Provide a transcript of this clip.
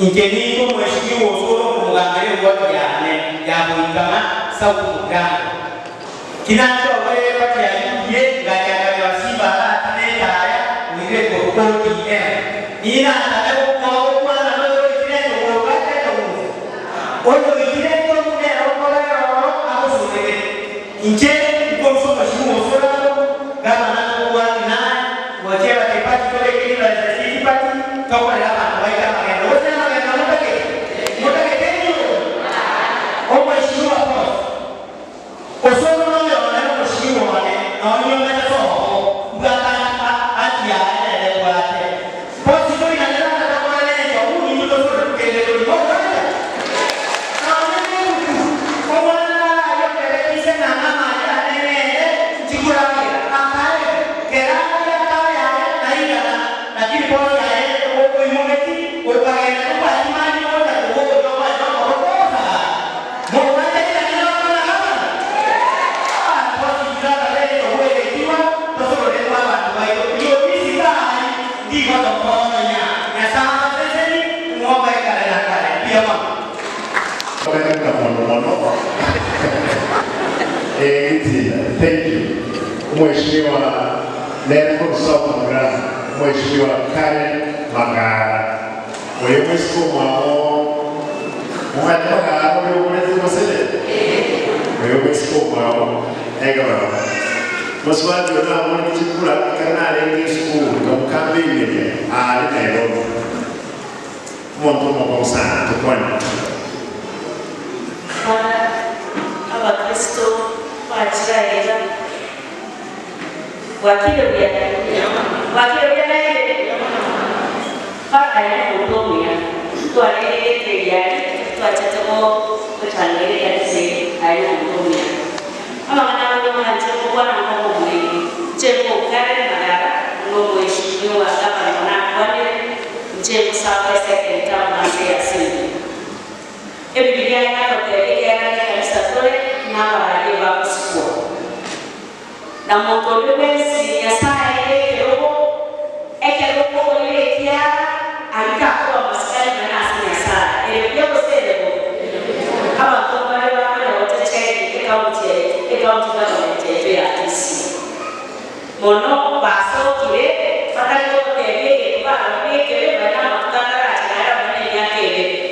Injeni ko mheshimiwa Osoro kumwangalia watu ya kuitama sauti mgambo. Kinacho wewe pati ya yeye ngajanga ya Simba atine haya uile kwa DM. Nina nataka kwa na leo kitendo kwa wakati na Mungu. Oyo kitendo mune rokola hapo sura. Injeni kwa mheshimiwa Osoro kama anakuwa na wajewa kipati kile kile cha kipati kwa la waika Thank you. Mheshimiwa Lenko Sokora, Mheshimiwa Karen Magara. Wewe siku mwao mwataka wewe unaweza kusema. Wewe siku mwao ega baba. Maswali yana mwani chikula kana lengi siku kwa kambi ile Nairobi. Mwanzo mwa sana tukwani. Kristo Israel wakile bya naye para ya kudomia tualele ya tuachatamo kutangele ya se ayo kudomia ama wanao kama hapo kwa na mambo mengi cheko kale madara ngo mheshimiwa kama mwana kwani cheko sawa second term na ya sisi Biblia inatokea kanisa tole na wale wa kusikua na motolewesi ya saa ekerobo ile kia alikakuwa maskani na nasi ya saa ile kusema kama kwa wale wote cheki kaunti ya kisi mono baso kile wakati wote ile kwa ile bana mtakara chara bana yake ile